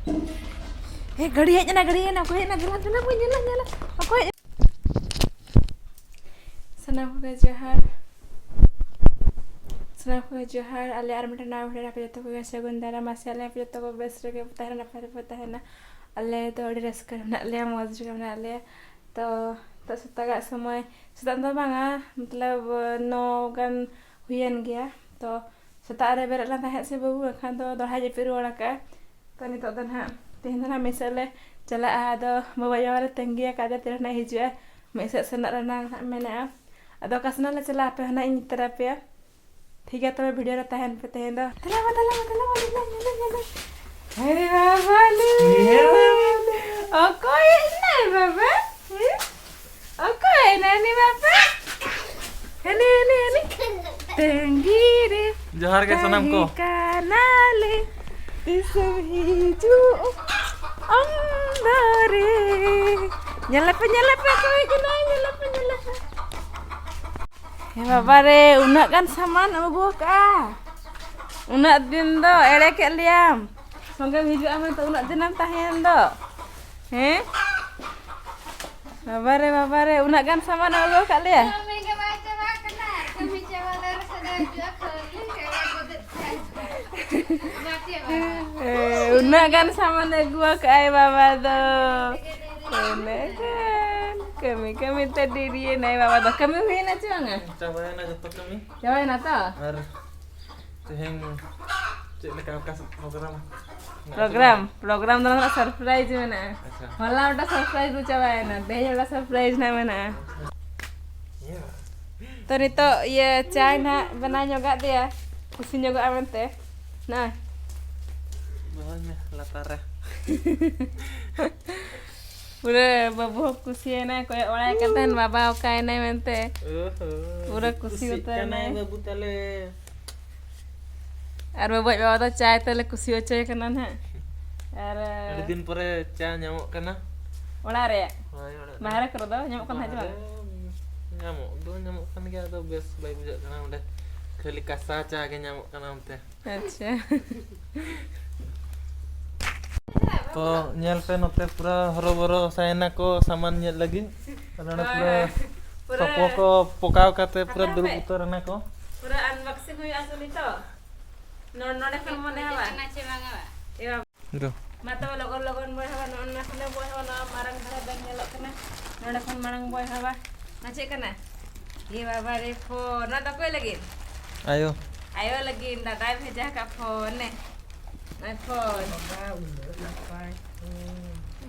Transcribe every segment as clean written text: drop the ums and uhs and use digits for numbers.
घड़ी है ना घड़ी है ना कोई ना गला गला कोई nyala nyala कोई Senang johar ale ar mata na bhara pe to ko gasa gundara masala pe to ko bes rege tahna na ale to adi raskar na ale moj rege na ale to setaga समय setan to banga मतलब 9 gan huyan gaya to setak re berat lan tahet se babu khan to doha je piru ora ka to ni to dan ha tin na mesale chala ado bawa ya tenggia ka ada tirna hijua mesa senak ranang mena ado kasna la chala pe na in terapia ठीक है तो मैं video रहता है पे तहें दो तला अरे बाबा ओ कोई नहीं बाबा ओ कोई नहीं बाबा हने तंगीरे जोहार के सनम को कानाले तिसहिजु अंदरे nyala pe koy kena nyala pe ya baba re unak kan saman abu ka unak din do ere ke liam songge hiju ame to unak dinam tahen do baba re unak kan saman abu ka lia unak kan saman gua kai baba do kami tadi dia naik bawa tu kami hujan aja enggak? Cabain aja tuh kami. Cabain apa? Har, ceheng, cek lekap program tu nak surprise mana? Malah udah surprise tu cabain, deh udah surprise na mana? तो नहीं तो ये चाय ना बना जोगा दिया खुशी जोगा आमंते ना बहुत में लातार है पूरे बाबू खुशी है ना कोई और कहते हैं बाबा का नहीं मनते पूरा खुशी होता है ना बाबू तले और बाबा तो चाय तले खुशी हो चाय करना है और दिन परे चाय nyamuk kana ओला रे बाहर करो दो nyamuk kan aja nyamuk kan gaya do bes baik bujak kana udah kali kasa cha ke nyamuk kana onte अच्छा तो nyel pe note pura horo-boro sayana ko saman nyel lagi karena pura sopo ko pokaw kate pura duruk utar na ko pura unboxing huyu asli to nonode kan mone hawa iya gitu mata logon boy hawa non nasle boy hawa na marang dhara dan nyelok kana nonde kan marang boy hawa nace kana ye baba re phone na to koy lagi ayo lagi datai bheja ka phone ne iPhone.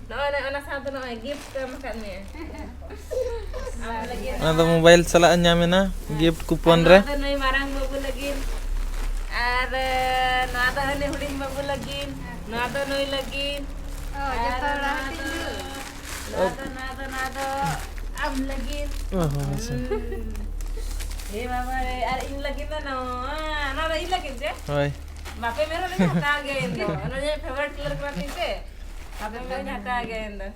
No, ana satu no gift ke makan ni. Ada mobile salaan nyame na gift coupon re. Ada noi marang babu lagi. Are no ada hane huding babu lagi. No ada noi lagi. Oh, jata rahatin dulu. Nada am lagi. Eh baba re are in lagi na no. Nada in lagi je. Hoi. बापे मेरे लिए हटा गए इंदो उन्होंने favourite colour का पीते बापे मेरे लिए हटा गए इंदो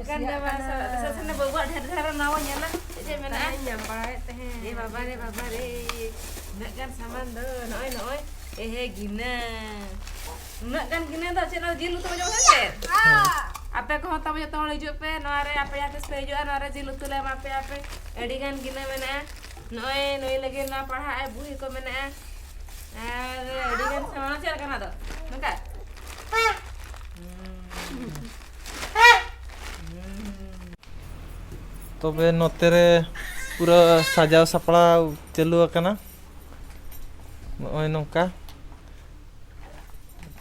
kan dah bahasa sana bawa ढेर nawanya ना जे मैंने nyampai teh ए बाबा रे nak kan saman do noi he gina nak kan gina do channel jilu tu jo kan ape ko ta jo tol hijuk pe noare ape ya tes pe hijuk noare jilu tu le ape edi kan gina mena noi lagi na पढ़ा ai bui ko mena अरे अड़ी kan sama cel kan ada nangka तबे नोते रे पूरा साजाव सापड़ाव चालू आकना नय नोंका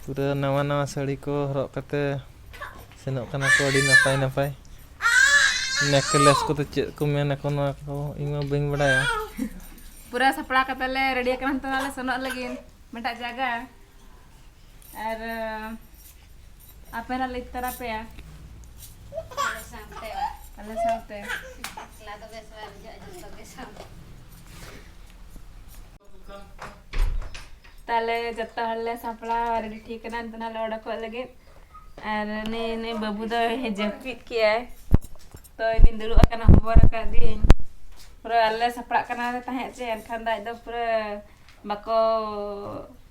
पूरा नवा साड़ी को हरक कते सेनोक कना को अड़ी नपाय नेकलेस को तो चेक को मेना को नवा को इमा बंग बड़ाया पूरा सपड़ा कते ले रेडी करन तो ले सनोक लगी मेटा जागा और आपरा लेतरा पे या alle sampai lado besar aja ke sampai tale jata halle sapla ready ठीक ना तना लोड़ा को लगे और ने बाबू दा हे जपित किया तो ini dulu akan hubur ka din pura alle sapla kana tahe che kan da do pura bako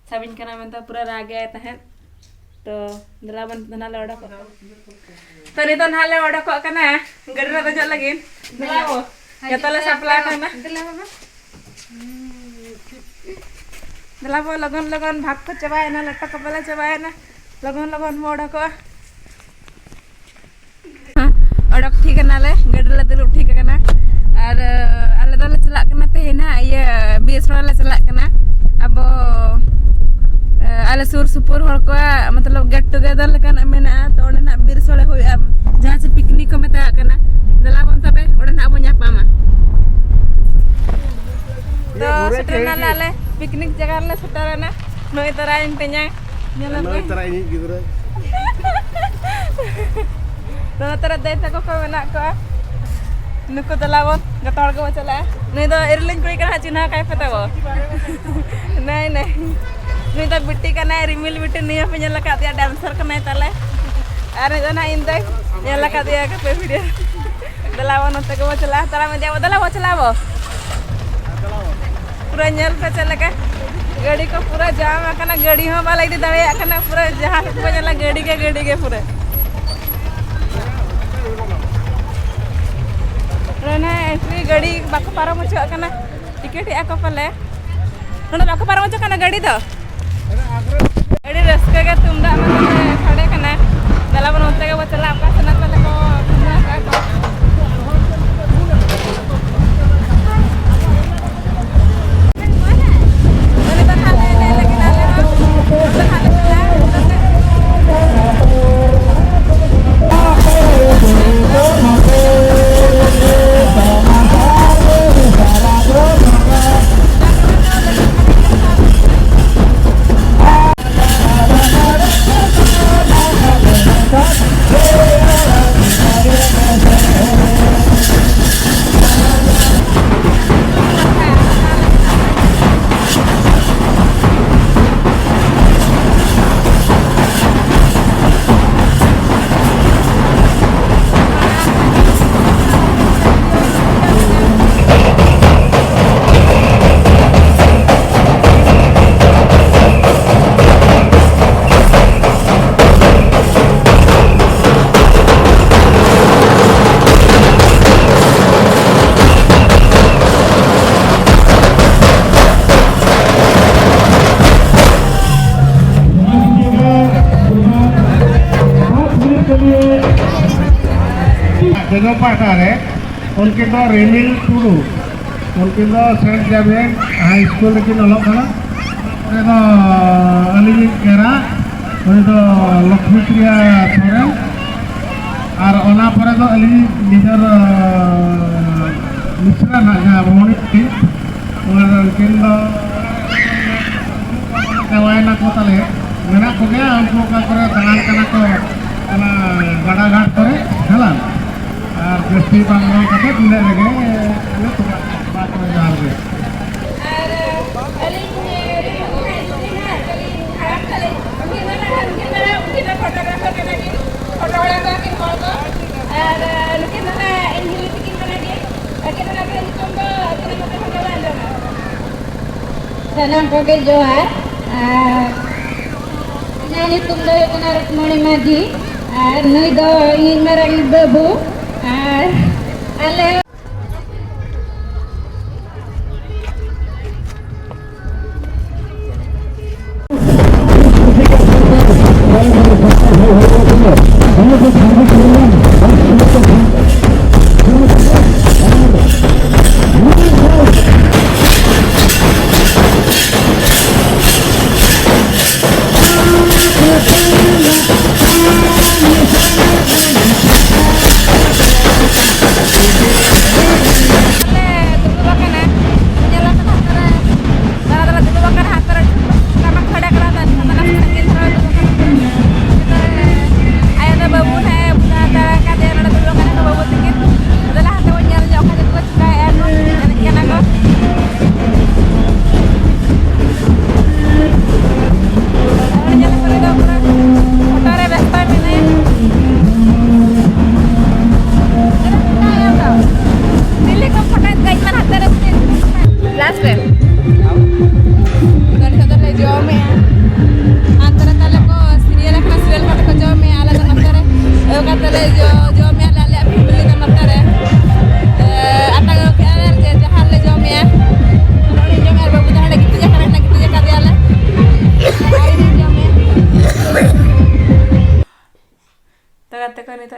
sabin kana menta pura rage tahe तो दलावन नाले ओडक तो नितो नाले ओडक कना गाड़ी रे दजो लगिन दलावो जतले सप्ला कना दलावो लगन लगन भाग को चबायना लट्टा कपला चबायना लगन लगन ओडक ओडक ठीक नाले गाड़ी रे दलु ठीक कना और आले दले चला कना तेना ये बीएसरो ले चला कना अब आले सुर सुपुर हर को मतलब गेट टुगेदर लेकिन मेना तो ओडे ना बीर सोले हो जहां से पिकनिक को मेता कना दलाबन तबे ओडे ना बन्या पामा तो सेटरना लाले पिकनिक जगह ले सेटरना नोय तरा इंतेnya नोय तरा ini gitu तो तरा दे तको को मेना को नुको दलाबन जतो हर को चला नोय दो एयरलाइन कोई करा चिन्हा काय पता वो नहीं नहीं नी तो बिट्टी कना रिमिल बिट्टी निया पे नेला का दिया डांसर कना तले अरे जना इंदे नेला का दिया के पे वीडियो दलावा नते को चला तारा में दिया दलावा चलावो पूरा नेल पे चले के गाड़ी को पूरा जाम कना गाड़ी हो वाला इदी दड़े कना पूरा जहां पे नेला गाड़ी के पूरे रना एंट्री गाड़ी बाको पारो मच कना टिकट या को पले नोना बाको पारो मच कना गाड़ी दो अड़ी रस्के के तुमदा मतलब खड़े कना दलावन होते के चला आपका सनत वाले को तुमदा का को अरे तो हाले ले लेकिन हाले तो हाले दोनों पार्टनर है उनके तो रेमिल टूडू उनके तो सेंट जेवियर हाई स्कूल की नलक कना उन्हें तो अलीजी केरा उन्हें तो लक्ष्मी प्रिया सोरेन और ओना परे तो अलीजी निजर मिश्रा ना जहाँ मोनी थी उनके तो कवायना को तले मेरा को गया उनको का करे दान कना को कना गड़ा घाट करे हला और जस्ती बांगल कते दुले लगे ले तो बात में डाल दे अरे अली ने फोटोग्राफर के लगी फोटो वाला का की फोटो और लेकिन ना इंग्लिश की बना दिए लेकिन ना के तुम तो अपने मत फोटो डाल दो सनम को जो है नानी तुम दो कना रुक्मणी माजी और नई दो इन मेरा बाबू और अले ayah babu hai, bukan antara kata yang ada dulu kan babu tinggi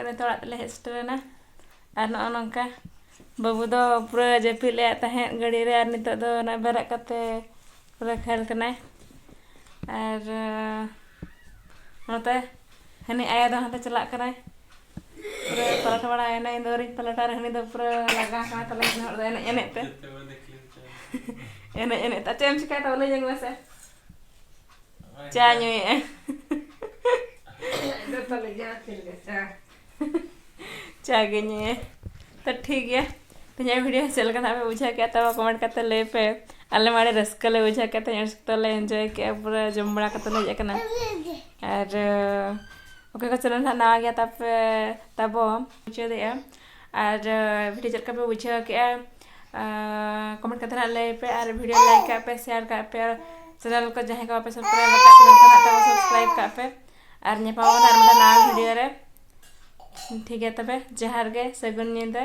ᱱᱤᱛᱚᱜ ᱚᱲᱟᱜ ᱛᱮᱞᱮ ᱦᱮᱡ ᱥᱮᱴᱮᱨᱮᱱᱟ ᱟᱨ ᱱᱚᱜᱼᱚ ᱱᱚᱝᱠᱟ ᱵᱟᱹᱵᱩ ᱫᱚ ᱯᱩᱨᱟᱹ ᱡᱟᱹᱯᱤᱫ ᱞᱮᱫ ᱛᱟᱦᱮᱸᱫ ᱜᱟᱹᱰᱤ ᱨᱮ ᱟᱨ ᱱᱤᱛᱚᱜ ᱫᱚ ᱚᱱᱟ ᱵᱮᱨᱮᱫ ᱠᱟᱛᱮ ᱯᱩᱨᱟᱹ ᱠᱷᱮᱞ ᱠᱟᱱᱟᱭ ᱟᱨ ᱱᱚᱛᱮ ᱦᱟᱹᱱᱤ ᱟᱭᱳ ᱫᱚ ᱦᱟᱱᱛᱮ ᱪᱟᱞᱟᱜ ᱠᱟᱱᱟᱭ ᱯᱩᱨᱟᱹ ᱯᱟᱞᱴ ᱵᱟᱲᱟᱭᱮᱱᱟ ᱤᱧ ᱫᱚ ᱟᱹᱣᱨᱤᱧ ᱯᱟᱞᱴᱟ ᱟᱨ ᱦᱟᱹᱱᱤ ᱫᱚ ᱯᱩᱨᱟᱹ ᱞᱟᱜᱟ ᱠᱟᱱᱟ ᱛᱟᱞᱮ ᱦᱚᱲ ᱫᱚ ᱮᱱᱮᱡ ᱮᱱᱮᱡ ᱛᱮ ᱮᱱᱮᱡ ᱛᱮ ᱪᱮᱫ ᱮᱢ ᱪᱤᱠᱟᱹᱭᱮᱫᱟ ᱞᱟᱹᱭ ᱧᱚᱜ ᱢᱮᱥᱮ ᱪᱟ ᱧᱩᱭᱮᱜᱼᱟ चा गे निए तो ठीक है तो वीडियो चल का बुझा के तब कमेंट करते ले पे आले माड़े रस्का ले बुझा के तो ले एंजॉय के पूरा जम बड़ा करते ले जाकना और ओके को चलन ना गया तब बुझा दे और वीडियो चल का पे बुझा के कमेंट करते ना ले पे और वीडियो लाइक कर पे शेयर कर पे चैनल को जहाँ का पे सब्सक्राइब कर पे और नेपाल ना वीडियो रे ठीक है तबे जहार गे सगुन निंदा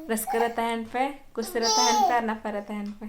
रस्कर तहन पे कुछ तरह तहन पे नफर तहन पे।